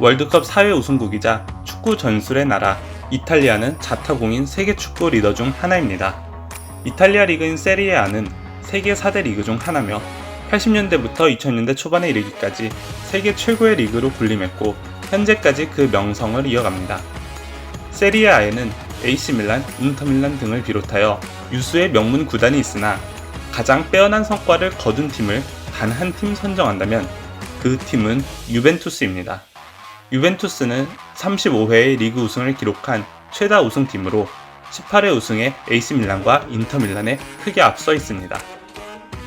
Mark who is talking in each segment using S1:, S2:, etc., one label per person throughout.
S1: 월드컵 4회 우승국이자 축구 전술의 나라 이탈리아는 자타공인 세계 축구 리더 중 하나입니다. 이탈리아 리그인 세리에A는 세계 4대 리그 중 하나며 80년대부터 2000년대 초반에 이르기까지 세계 최고의 리그로 군림했고 현재까지 그 명성을 이어갑니다. 세리에A에는 AC 밀란, 인터밀란 등을 비롯하여 유수의 명문 구단이 있으나 가장 빼어난 성과를 거둔 팀을 단 한 팀 선정한다면 그 팀은 유벤투스입니다. 유벤투스는 35회의 리그 우승을 기록한 최다 우승팀으로 18회 우승에 AC 밀란과 인터 밀란에 크게 앞서 있습니다.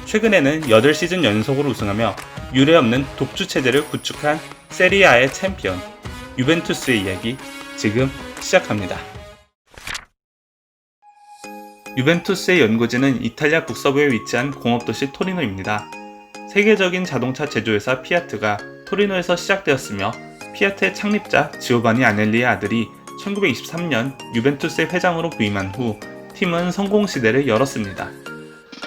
S1: 최근에는 8시즌 연속으로 우승하며 유례없는 독주 체제를 구축한 세리에A의 챔피언 유벤투스의 이야기 지금 시작합니다. 유벤투스의 연고지는 이탈리아 북서부에 위치한 공업도시 토리노입니다. 세계적인 자동차 제조회사 피아트가 토리노에서 시작되었으며 피아트의 창립자 지오바니 아넬리의 아들이 1923년 유벤투스의 회장으로 부임한 후 팀은 성공시대를 열었습니다.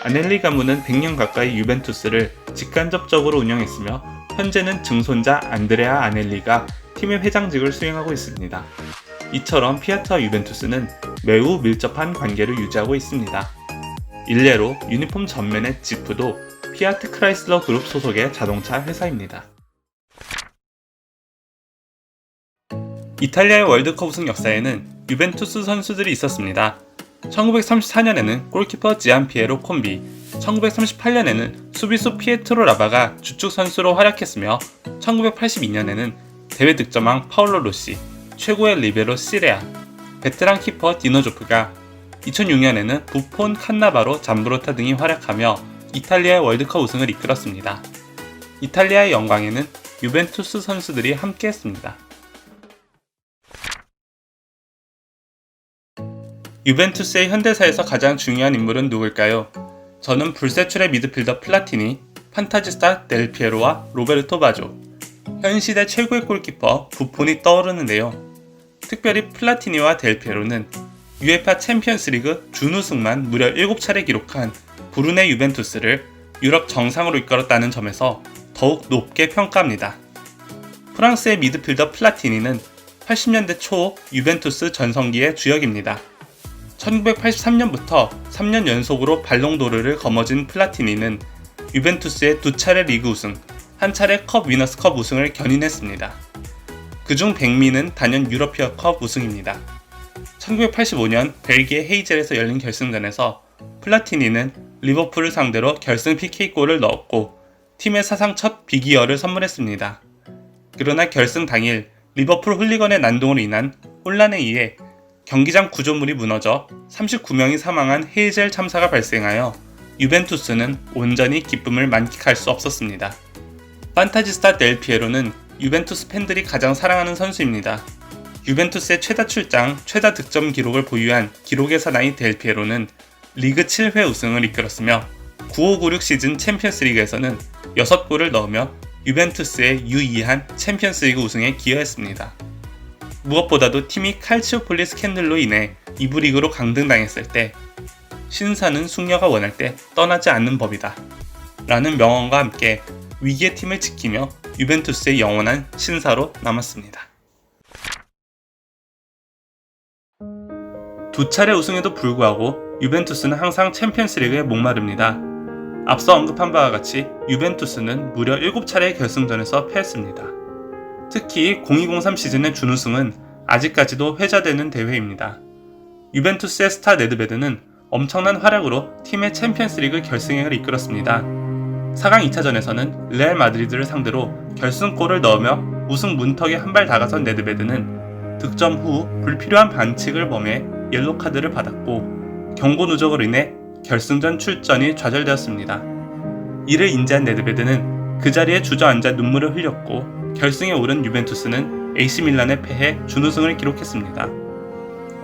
S1: 아넬리 가문은 100년 가까이 유벤투스를 직간접적으로 운영했으며 현재는 증손자 안드레아 아넬리가 팀의 회장직을 수행하고 있습니다. 이처럼 피아트와 유벤투스는 매우 밀접한 관계를 유지하고 있습니다. 일례로 유니폼 전면의 지프도 피아트 크라이슬러 그룹 소속의 자동차 회사입니다. 이탈리아의 월드컵 우승 역사에는 유벤투스 선수들이 있었습니다. 1934년에는 골키퍼 지안피에로 콤비, 1938년에는 수비수 피에트로 라바가 주축 선수로 활약했으며 1982년에는 대회 득점왕 파올로 로시, 최고의 리베로 시레아, 베테랑 키퍼 디노 조프가 2006년에는 부폰 칸나바로 잠브로타 등이 활약하며 이탈리아의 월드컵 우승을 이끌었습니다. 이탈리아의 영광에는 유벤투스 선수들이 함께했습니다. 유벤투스의 현대사에서 가장 중요한 인물은 누굴까요? 저는 불세출의 미드필더 플라티니, 판타지스타 델 피에로와 로베르토 바조, 현 시대 최고의 골키퍼 부폰이 떠오르는데요. 특별히 플라티니와 델 피에로는 UEFA 챔피언스리그 준우승만 무려 7차례 기록한 불운의 유벤투스를 유럽 정상으로 이끌었다는 점에서 더욱 높게 평가합니다. 프랑스의 미드필더 플라티니는 80년대 초 유벤투스 전성기의 주역입니다. 1983년부터 3년 연속으로 발롱도르를 거머쥔 플라티니는 유벤투스의 2차례 리그 우승, 1차례 컵 위너스컵 우승을 견인했습니다. 그중 백미는 단연 유러피아컵 우승입니다. 1985년 벨기에 헤이젤에서 열린 결승전에서 플라티니는 리버풀을 상대로 결승 PK골을 넣었고 팀의 사상 첫 비기어를 선물했습니다. 그러나 결승 당일 리버풀 훌리건의 난동으로 인한 혼란에 의해 경기장 구조물이 무너져 39명이 사망한 헤이젤 참사가 발생하여 유벤투스는 온전히 기쁨을 만끽할 수 없었습니다. 판타지스타 델 피에로는 유벤투스 팬들이 가장 사랑하는 선수입니다. 유벤투스의 최다 출장, 최다 득점 기록을 보유한 기록의 사나이 델 피에로는 리그 7회 우승을 이끌었으며 95-96 시즌 챔피언스리그에서는 6골을 넣으며 유벤투스의 유의한 챔피언스리그 우승에 기여했습니다. 무엇보다도 팀이 칼치오폴리 스캔들로 인해 2부 리그로 강등당했을 때 신사는 숙녀가 원할 때 떠나지 않는 법이다 라는 명언과 함께 위기의 팀을 지키며 유벤투스의 영원한 신사로 남았습니다. 2차례 우승에도 불구하고 유벤투스는 항상 챔피언스리그에 목마릅니다. 앞서 언급한 바와 같이 유벤투스는 무려 7차례의 결승전에서 패했습니다. 특히 02-03 시즌의 준우승은 아직까지도 회자되는 대회입니다. 유벤투스의 스타 네드베드는 엄청난 활약으로 팀의 챔피언스리그 결승행을 이끌었습니다. 4강 2차전에서는 레알 마드리드를 상대로 결승골을 넣으며 우승 문턱에 한 발 다가선 네드베드는 득점 후 불필요한 반칙을 범해 옐로카드를 받았고 경고 누적으로 인해 결승전 출전이 좌절되었습니다. 이를 인지한 네드베드는 그 자리에 주저앉아 눈물을 흘렸고 결승에 오른 유벤투스는 AC 밀란에 패해 준우승을 기록했습니다.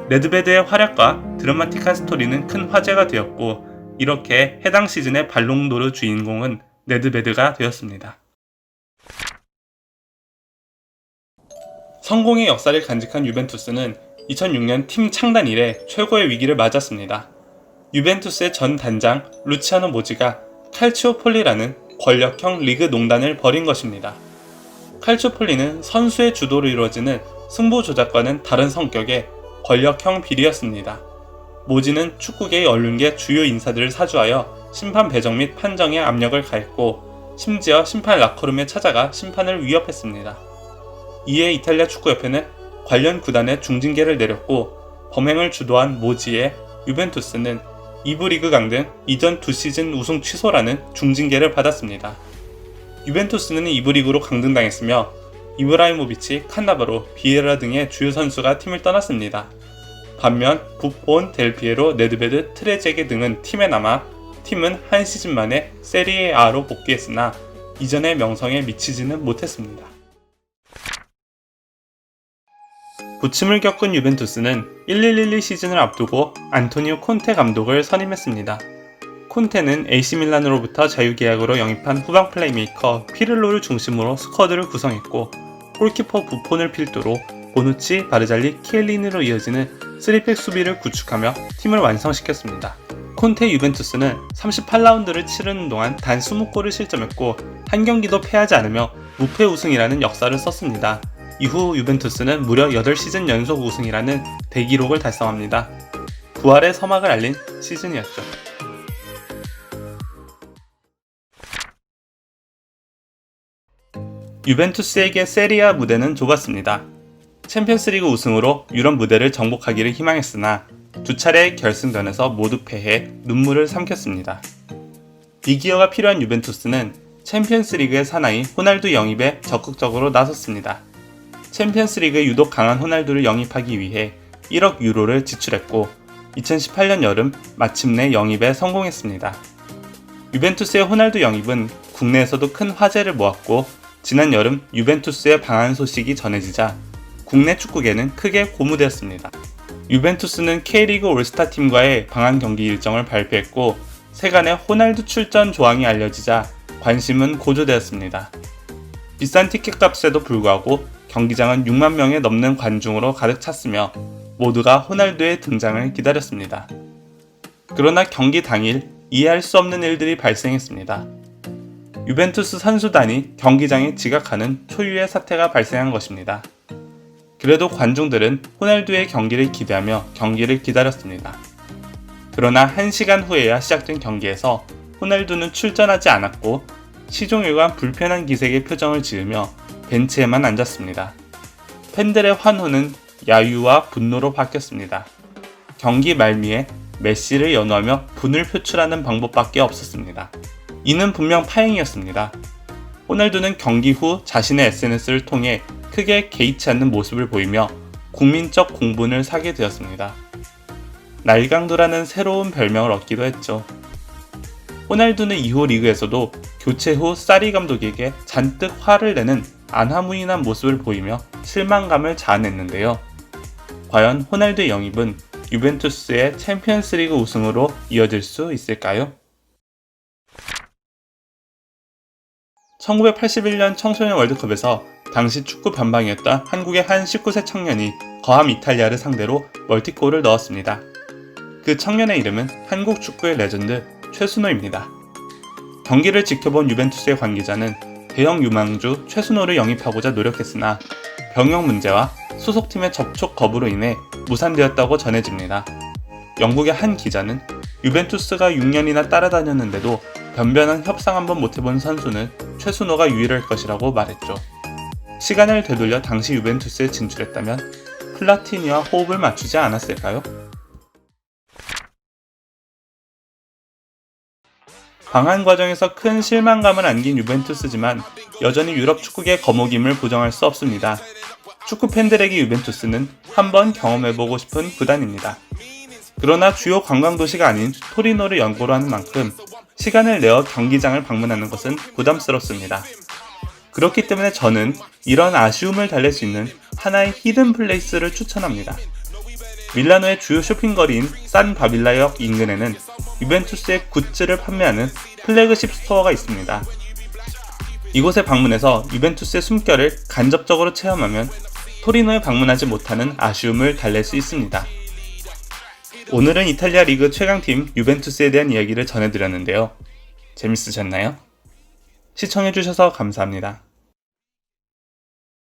S1: 네드베드의 활약과 드라마틱한 스토리는 큰 화제가 되었고 이렇게 해당 시즌의 발롱도르 주인공은 네드베드가 되었습니다. 성공의 역사를 간직한 유벤투스는 2006년 팀 창단 이래 최고의 위기를 맞았습니다. 유벤투스의 전 단장 루치아노 모지가 칼치오폴리라는 권력형 리그 농단을 벌인 것입니다. 칼초폴리는 선수의 주도로 이루어지는 승부 조작과는 다른 성격의 권력형 비리였습니다. 모지는 축구계의 언론계 주요 인사들을 사주하여 심판 배정 및 판정에 압력을 가했고 심지어 심판 라커룸에 찾아가 심판을 위협했습니다. 이에 이탈리아 축구협회는 관련 구단에 중징계를 내렸고 범행을 주도한 모지의 유벤투스는 2부 리그 강등 이전 2시즌 우승 취소라는 중징계를 받았습니다. 유벤투스는 2부 리그로 강등당했으며 이브라이모비치, 칸나바로, 비에라 등의 주요 선수가 팀을 떠났습니다. 반면 부폰, 델피에로, 네드베드, 트레제게 등은 팀에 남아 팀은 한 시즌 만에 세리에 A로 복귀했으나 이전의 명성에 미치지는 못했습니다. 부침을 겪은 유벤투스는 1112 시즌을 앞두고 안토니오 콘테 감독을 선임했습니다. 콘테는 AC 밀란으로부터 자유계약으로 영입한 후방 플레이메이커 피를로를 중심으로 스쿼드를 구성했고 골키퍼 부폰을 필두로 보누치, 바르잘리, 키엘리니로 이어지는 3백 수비를 구축하며 팀을 완성시켰습니다. 콘테 유벤투스는 38라운드를 치르는 동안 단 20골을 실점했고 한 경기도 패하지 않으며 무패 우승이라는 역사를 썼습니다. 이후 유벤투스는 무려 8시즌 연속 우승이라는 대기록을 달성합니다. 부활의 서막을 알린 시즌이었죠. 유벤투스에게 세리아 무대는 좁았습니다. 챔피언스리그 우승으로 유럽 무대를 정복하기를 희망했으나 두 차례 결승전에서 모두 패해 눈물을 삼켰습니다. 빅기어가 필요한 유벤투스는 챔피언스리그의 사나이 호날두 영입에 적극적으로 나섰습니다. 챔피언스리그에 유독 강한 호날두를 영입하기 위해 1억 유로를 지출했고 2018년 여름 마침내 영입에 성공했습니다. 유벤투스의 호날두 영입은 국내에서도 큰 화제를 모았고 지난 여름 유벤투스의 방한 소식이 전해지자 국내 축구계는 크게 고무되었습니다. 유벤투스는 K리그 올스타 팀과의 방한 경기 일정을 발표했고 세간에 호날두 출전 조항이 알려지자 관심은 고조되었습니다. 비싼 티켓값에도 불구하고 경기장은 6만 명에 넘는 관중으로 가득 찼으며 모두가 호날두의 등장을 기다렸습니다. 그러나 경기 당일 이해할 수 없는 일들이 발생했습니다. 유벤투스 선수단이 경기장에 지각하는 초유의 사태가 발생한 것입니다. 그래도 관중들은 호날두의 경기를 기대하며 경기를 기다렸습니다. 그러나 1시간 후에야 시작된 경기에서 호날두는 출전하지 않았고 시종일관 불편한 기색의 표정을 지으며 벤치에만 앉았습니다. 팬들의 환호는 야유와 분노로 바뀌었습니다. 경기 말미에 메시를 연호하며 분을 표출하는 방법밖에 없었습니다. 이는 분명 파행이었습니다. 호날두는 경기 후 자신의 SNS를 통해 크게 개의치 않는 모습을 보이며 국민적 공분을 사게 되었습니다. 날강도라는 새로운 별명을 얻기도 했죠. 호날두는 이후 리그에서도 교체 후 사리 감독에게 잔뜩 화를 내는 안하무인한 모습을 보이며 실망감을 자아냈는데요. 과연 호날두의 영입은 유벤투스의 챔피언스리그 우승으로 이어질 수 있을까요? 1981년 청소년 월드컵에서 당시 축구 변방이었던 한국의 한 19세 청년이 거함 이탈리아를 상대로 멀티골을 넣었습니다. 그 청년의 이름은 한국 축구의 레전드 최순호입니다. 경기를 지켜본 유벤투스의 관계자는 대형 유망주 최순호를 영입하고자 노력했으나 병역 문제와 소속팀의 접촉 거부로 인해 무산되었다고 전해집니다. 영국의 한 기자는 유벤투스가 6년이나 따라다녔는데도 변변한 협상 한번 못해본 선수는 최순호가 유일할 것이라고 말했죠. 시간을 되돌려 당시 유벤투스에 진출했다면 플라티니와 호흡을 맞추지 않았을까요? 방한 과정에서 큰 실망감을 안긴 유벤투스지만 여전히 유럽 축구계 거목임을 부정할 수 없습니다. 축구 팬들에게 유벤투스는 한번 경험해보고 싶은 구단입니다. 그러나 주요 관광도시가 아닌 토리노를 연고로 하는 만큼 시간을 내어 경기장을 방문하는 것은 부담스럽습니다. 그렇기 때문에 저는 이런 아쉬움을 달랠 수 있는 하나의 히든 플레이스를 추천합니다. 밀라노의 주요 쇼핑거리인 산 바빌라역 인근에는 유벤투스의 굿즈를 판매하는 플래그십 스토어가 있습니다. 이곳에 방문해서 유벤투스의 숨결을 간접적으로 체험하면 토리노에 방문하지 못하는 아쉬움을 달랠 수 있습니다. 오늘은 이탈리아 리그 최강팀 유벤투스에 대한 이야기를 전해드렸는데요. 재밌으셨나요? 시청해주셔서 감사합니다.